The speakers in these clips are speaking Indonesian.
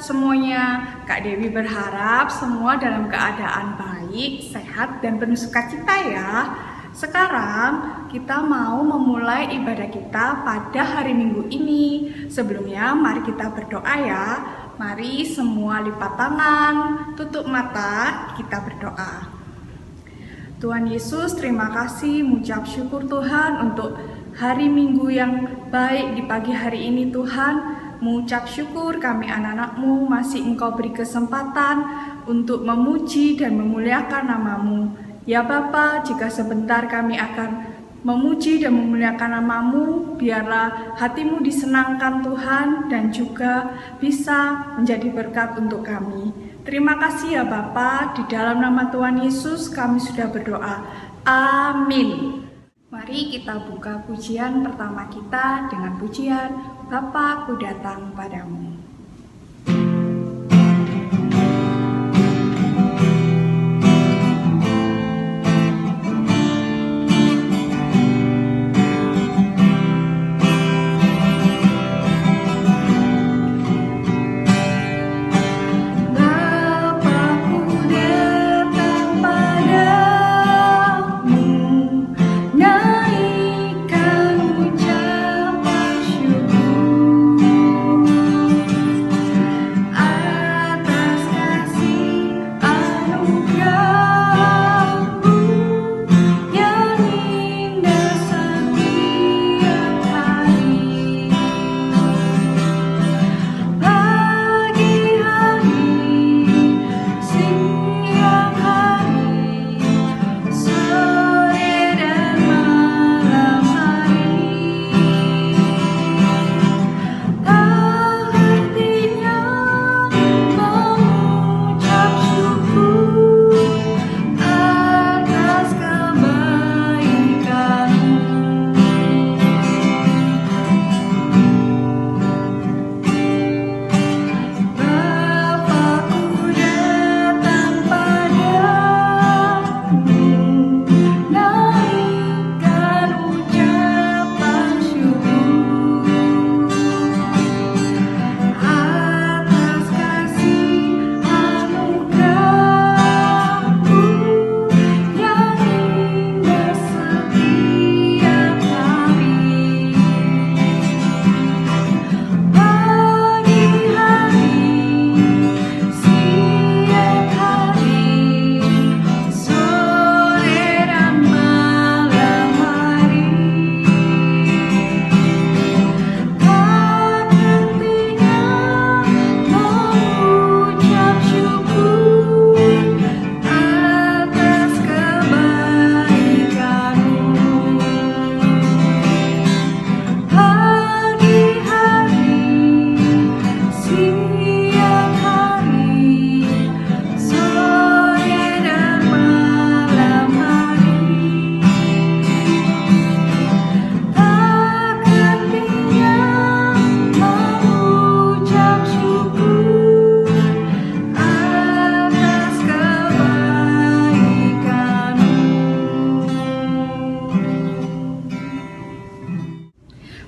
semuanya. Kak Dewi berharap semua dalam keadaan baik, sehat, dan penuh sukacita ya. Sekarang kita mau memulai ibadah kita pada hari Minggu ini. Sebelumnya mari kita berdoa ya. Mari semua lipat tangan, tutup mata, kita berdoa. Tuhan Yesus, terima kasih, mengucap syukur Tuhan untuk hari Minggu yang baik di pagi hari ini Tuhan. Mengucap syukur kami anak-anak-Mu masih Engkau beri kesempatan untuk memuji dan memuliakan nama-Mu. Ya Bapa, jika sebentar kami akan memuji dan memuliakan nama-Mu, biarlah hati-Mu disenangkan Tuhan dan juga bisa menjadi berkat untuk kami. Terima kasih ya Bapa, di dalam nama Tuhan Yesus kami sudah berdoa. Amin. Mari kita buka pujian pertama kita dengan pujian Bapa, ku datang padamu.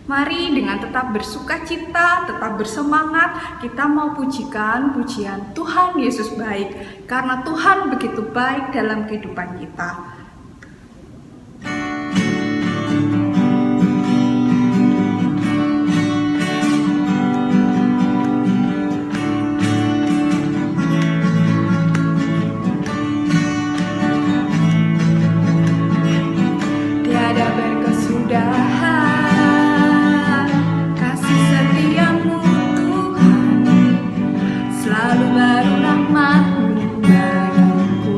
Mari dengan tetap bersukacita, tetap bersemangat, kita mau pujikan pujian Tuhan Yesus baik, karena Tuhan begitu baik dalam kehidupan kita. Tiada berkesudahan kasih setiamu Tuhan, selalu baru rahmat-Mu bagiku.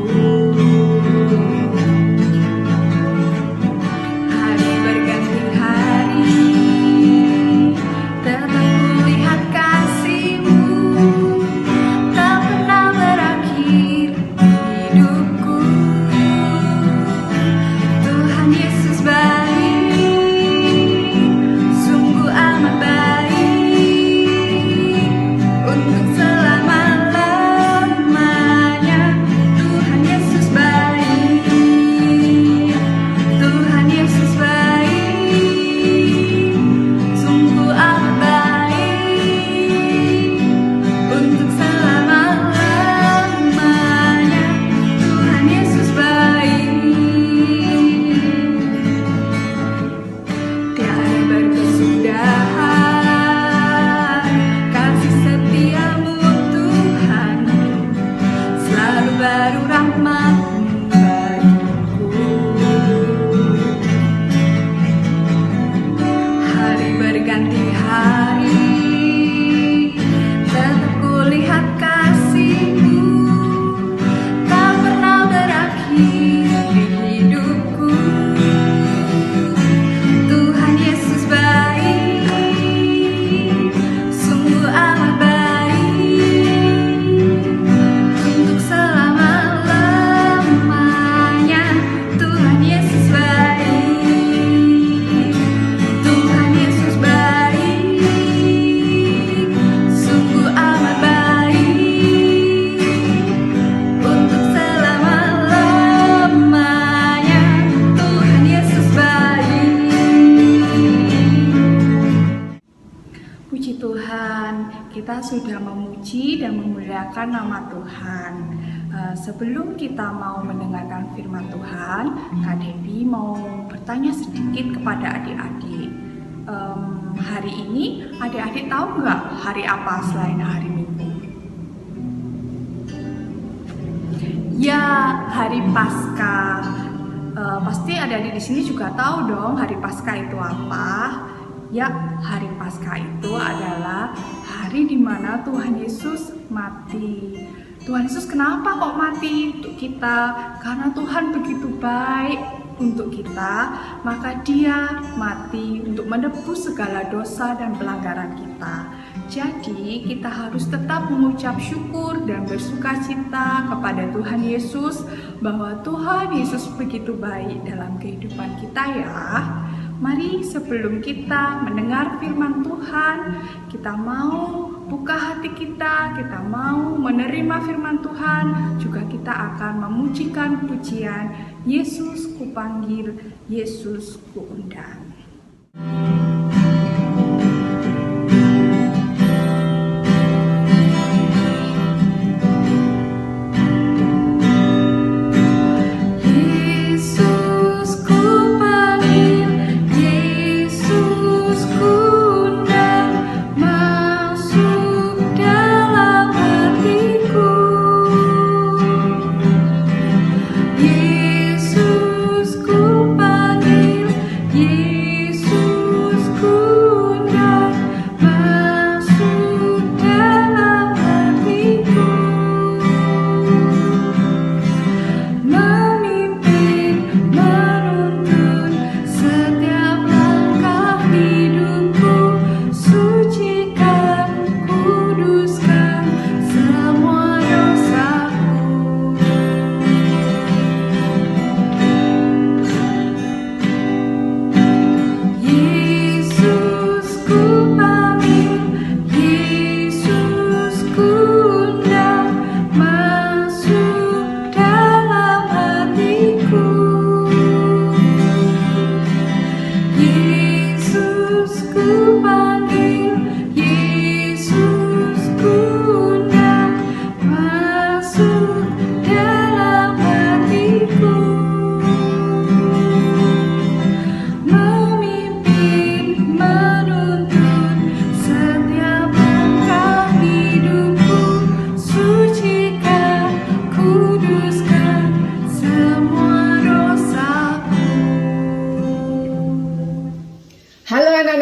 rahmat-Mu bagiku. Hari berganti hari, tetap kulihat kasih-Mu tak pernah berakhir di hidupku. Tuhan Yesus baik, sungguh amat baik, untuk selama-lamanya. Tuhan Yesus baik, Tuhan Yesus baik, sungguh amat baik, untuk selama-lamanya. Tuhan Yesus baik. Puji Tuhan, kita sudah memuji dan memuliakan nama Tuhan. Sebelum kita mau mendengarkan firman Tuhan, Kak Debbie mau bertanya sedikit kepada adik-adik. Hari ini adik-adik tahu nggak hari apa selain hari Minggu? Ya, hari Paskah. Pasti adik-adik di sini juga tahu dong hari Paskah itu apa. Ya, hari Paskah itu adalah hari di mana Tuhan Yesus mati. Tuhan Yesus kenapa kok mati untuk kita? Karena Tuhan begitu baik untuk kita, maka Dia mati untuk menebus segala dosa dan pelanggaran kita. Jadi kita harus tetap mengucap syukur dan bersukacita kepada Tuhan Yesus bahwa Tuhan Yesus begitu baik dalam kehidupan kita ya. Mari sebelum kita mendengar firman Tuhan, kita mau buka hati kita mau menerima firman Tuhan, juga kita akan memujikan pujian Yesus kupanggil, Yesus kuundang.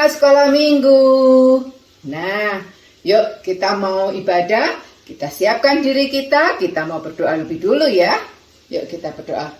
anak-anak sekolah minggu. Nah, yuk kita mau ibadah. Kita siapkan diri kita mau berdoa lebih dulu ya. Yuk kita berdoa.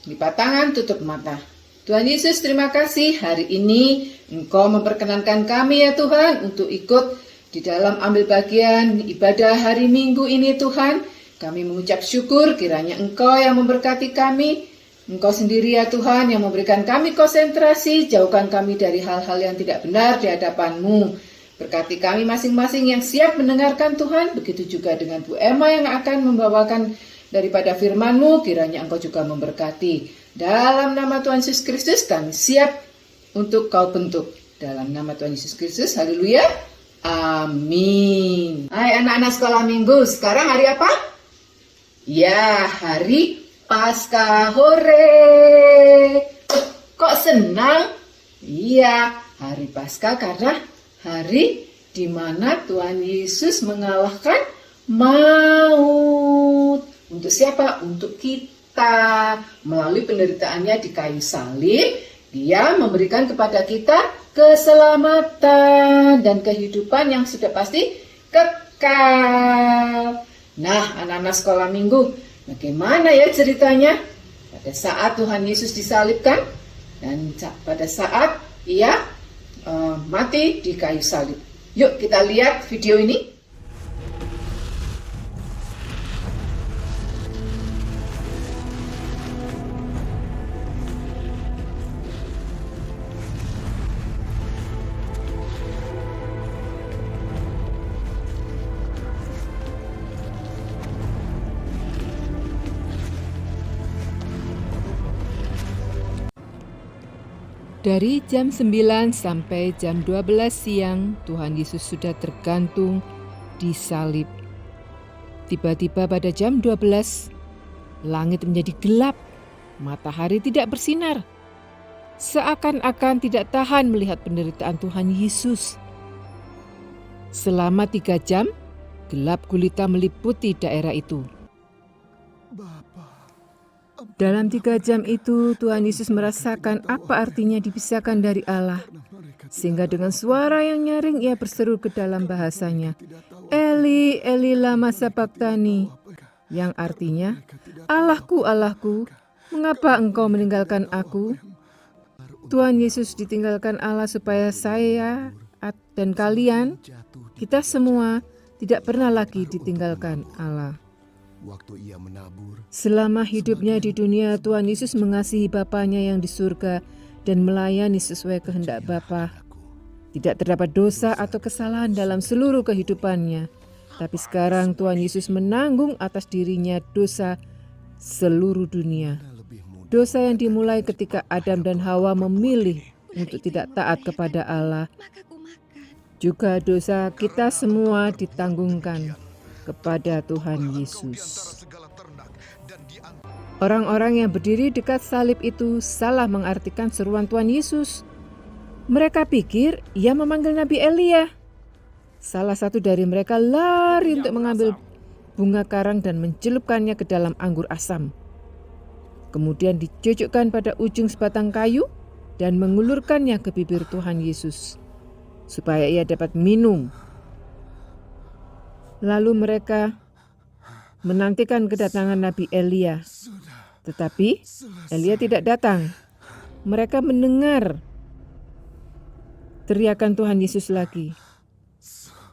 Lipat tangan, tutup mata. Tuhan Yesus, terima kasih hari ini Engkau memperkenankan kami ya Tuhan untuk ikut di dalam ambil bagian ibadah hari Minggu ini Tuhan. Kami mengucap syukur kiranya Engkau yang memberkati kami. Engkau sendiri ya Tuhan yang memberikan kami konsentrasi, jauhkan kami dari hal-hal yang tidak benar di hadapan-Mu. Berkati kami masing-masing yang siap mendengarkan Tuhan, begitu juga dengan Bu Emma yang akan membawakan daripada firman-Mu, kiranya Engkau juga memberkati. Dalam nama Tuhan Yesus Kristus kami siap untuk Kau bentuk. Dalam nama Tuhan Yesus Kristus, haleluya, amin. Hai anak-anak sekolah minggu, sekarang hari apa? Ya, hari Paskah, hore. Kok senang? Iya, hari Paskah karena hari di mana Tuhan Yesus mengalahkan maut. Untuk siapa? Untuk kita. Melalui penderitaannya di kayu salib, Dia memberikan kepada kita keselamatan dan kehidupan yang sudah pasti kekal. Nah, anak-anak sekolah minggu, bagaimana ya ceritanya? Pada saat Tuhan Yesus disalibkan dan pada saat Ia mati di kayu salib. Yuk kita lihat video ini. Dari jam 9 sampai jam 12 siang, Tuhan Yesus sudah tergantung di salib. Tiba-tiba pada jam 12, langit menjadi gelap, matahari tidak bersinar. Seakan-akan tidak tahan melihat penderitaan Tuhan Yesus. Selama 3 jam, gelap gulita meliputi daerah itu. Dalam 3 jam itu, Tuhan Yesus merasakan apa artinya dipisahkan dari Allah. Sehingga dengan suara yang nyaring, ia berseru ke dalam bahasanya, Eli, Eli lama sabachthani, yang artinya, Allahku, Allahku, mengapa engkau meninggalkan aku? Tuhan Yesus ditinggalkan Allah supaya saya dan kalian, kita semua, tidak pernah lagi ditinggalkan Allah. Selama hidupnya di dunia, Tuhan Yesus mengasihi Bapanya yang di surga dan melayani sesuai kehendak Bapa. Tidak terdapat dosa atau kesalahan dalam seluruh kehidupannya. Tapi sekarang Tuhan Yesus menanggung atas dirinya dosa seluruh dunia. Dosa yang dimulai ketika Adam dan Hawa memilih untuk tidak taat kepada Allah. Juga dosa kita semua ditanggungkan kepada Tuhan Yesus. Orang-orang yang berdiri dekat salib itu salah mengartikan seruan Tuhan Yesus. Mereka pikir ia memanggil Nabi Elia. Salah satu dari mereka lari untuk mengambil bunga karang dan mencelupkannya ke dalam anggur asam. Kemudian dicocokkan pada ujung sebatang kayu dan mengulurkannya ke bibir Tuhan Yesus, supaya ia dapat minum. Lalu mereka menantikan kedatangan Nabi Elia. Tetapi Elia tidak datang. Mereka mendengar teriakan Tuhan Yesus lagi.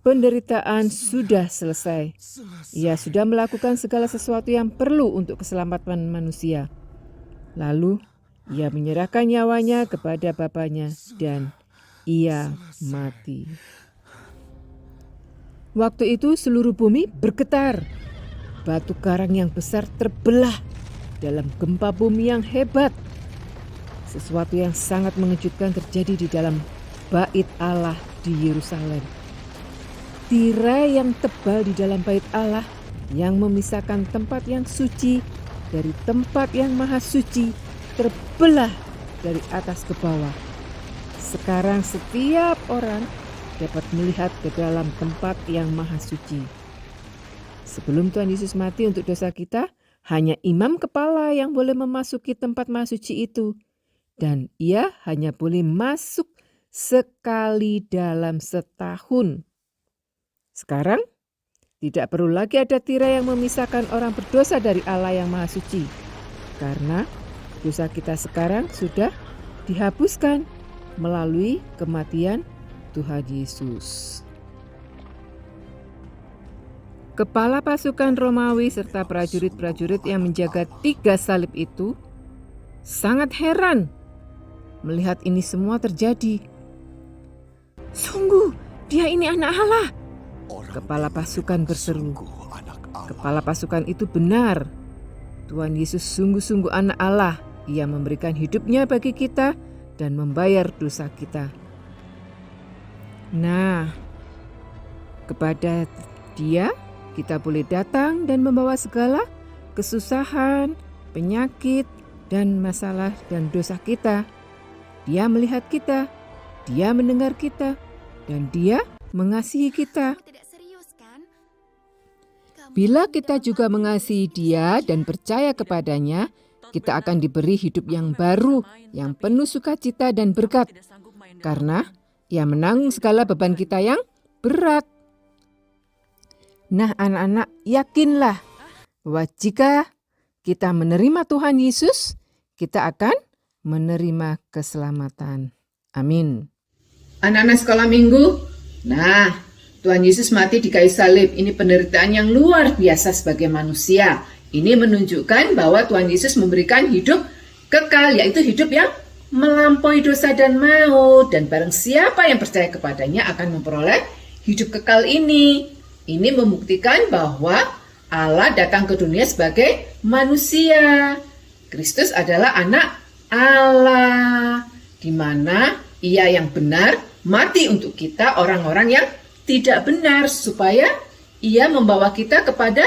Penderitaan sudah selesai. Ia sudah melakukan segala sesuatu yang perlu untuk keselamatan manusia. Lalu ia menyerahkan nyawanya kepada Bapanya dan ia mati. Waktu itu seluruh bumi bergetar. Batu karang yang besar terbelah dalam gempa bumi yang hebat. Sesuatu yang sangat mengejutkan terjadi di dalam bait Allah di Yerusalem. Tirai yang tebal di dalam bait Allah yang memisahkan tempat yang suci dari tempat yang maha suci terbelah dari atas ke bawah. Sekarang setiap orang dapat melihat ke dalam tempat yang maha suci. Sebelum Tuhan Yesus mati untuk dosa kita, hanya imam kepala yang boleh memasuki tempat maha suci itu. Dan ia hanya boleh masuk sekali dalam setahun. Sekarang, tidak perlu lagi ada tirai yang memisahkan orang berdosa dari Allah yang maha suci. Karena dosa kita sekarang sudah dihapuskan melalui kematian Tuhan Yesus. Kepala pasukan Romawi serta prajurit-prajurit yang menjaga 3 salib itu sangat heran melihat ini semua terjadi. Sungguh, dia ini anak Allah. Kepala pasukan berseru. Kepala pasukan itu benar. Tuhan Yesus sungguh-sungguh anak Allah. Ia memberikan hidupnya bagi kita dan membayar dosa kita. Nah, kepada Dia kita boleh datang dan membawa segala kesusahan, penyakit, dan masalah dan dosa kita. Dia melihat kita, Dia mendengar kita, dan Dia mengasihi kita. Bila kita juga mengasihi Dia dan percaya kepadanya, kita akan diberi hidup yang baru, yang penuh sukacita dan berkat. Karena Ia menanggung segala beban kita yang berat. Nah, anak-anak, yakinlah bahwa jika kita menerima Tuhan Yesus, kita akan menerima keselamatan. Amin. Anak-anak sekolah minggu, nah, Tuhan Yesus mati di kayu salib. Ini penderitaan yang luar biasa sebagai manusia. Ini menunjukkan bahwa Tuhan Yesus memberikan hidup kekal, yaitu hidup yang melampaui dosa dan maut. Dan barang siapa yang percaya kepadanya akan memperoleh hidup kekal ini. Ini membuktikan bahwa Allah datang ke dunia sebagai manusia. Kristus adalah anak Allah, di mana Ia yang benar mati untuk kita orang-orang yang tidak benar, supaya Ia membawa kita kepada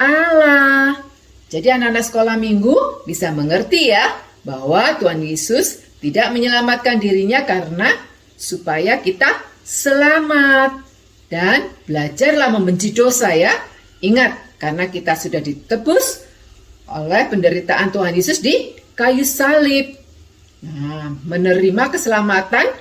Allah. Jadi anak-anak sekolah minggu bisa mengerti ya, bahwa Tuhan Yesus tidak menyelamatkan dirinya karena supaya kita selamat. Dan belajarlah membenci dosa ya. Ingat, karena kita sudah ditebus oleh penderitaan Tuhan Yesus di kayu salib. Nah, menerima keselamatan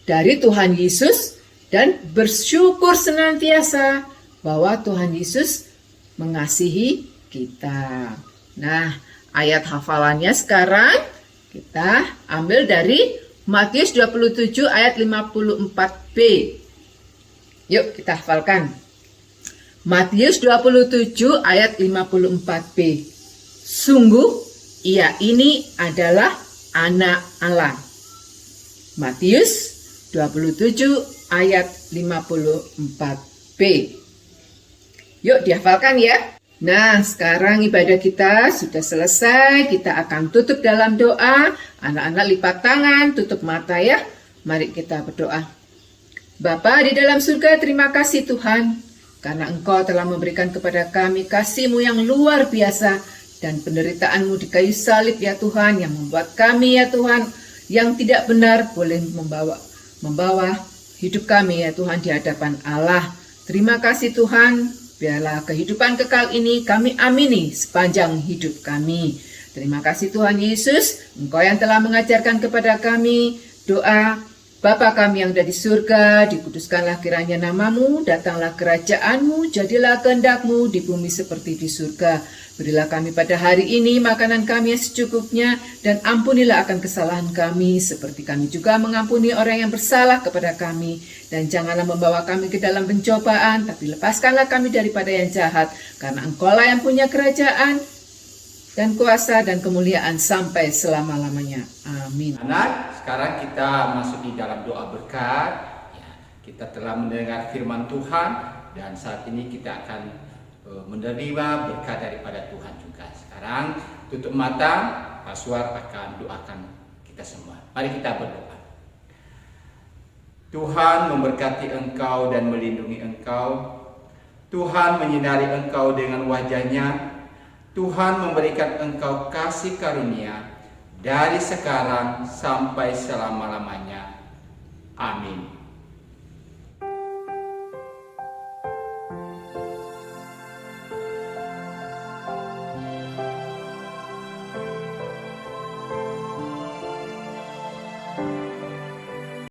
dari Tuhan Yesus dan bersyukur senantiasa bahwa Tuhan Yesus mengasihi kita. Nah, ayat hafalannya sekarang kita ambil dari Matius 27 ayat 54b. Yuk kita hafalkan. Matius 27 ayat 54b. Sungguh Ia ini adalah anak Allah. Matius 27 ayat 54b. Yuk dihafalkan ya. Nah, sekarang ibadah kita sudah selesai. Kita akan tutup dalam doa. Anak-anak lipat tangan, tutup mata ya. Mari kita berdoa. Bapa di dalam surga, terima kasih Tuhan, karena Engkau telah memberikan kepada kami kasih-Mu yang luar biasa dan penderitaan-Mu di kayu salib ya Tuhan, yang membuat kami ya Tuhan, yang tidak benar boleh membawa hidup kami ya Tuhan di hadapan Allah. Terima kasih Tuhan, biarlah kehidupan kekal ini kami amini sepanjang hidup kami. Terima kasih Tuhan Yesus, Engkau yang telah mengajarkan kepada kami doa, Bapa kami yang ada di surga, dikuduskanlah kiranya namamu, datanglah kerajaan-Mu, jadilah kehendak-Mu di bumi seperti di surga. Berilah kami pada hari ini makanan kami yang secukupnya, dan ampunilah akan kesalahan kami, seperti kami juga mengampuni orang yang bersalah kepada kami. Dan janganlah membawa kami ke dalam pencobaan, tapi lepaskanlah kami daripada yang jahat, karena Engkau-lah yang punya kerajaan, dan kuasa dan kemuliaan sampai selama-lamanya. Amin. Anak, sekarang kita masuk di dalam doa berkat. Ya, kita telah mendengar firman Tuhan dan saat ini kita akan menerima berkat daripada Tuhan juga. Sekarang tutup mata, Paswar akan doakan kita semua. Mari kita berdoa. Tuhan memberkati engkau dan melindungi engkau. Tuhan menyinari engkau dengan wajah-Nya. Tuhan memberikan engkau kasih karunia dari sekarang sampai selama-lamanya. Amin.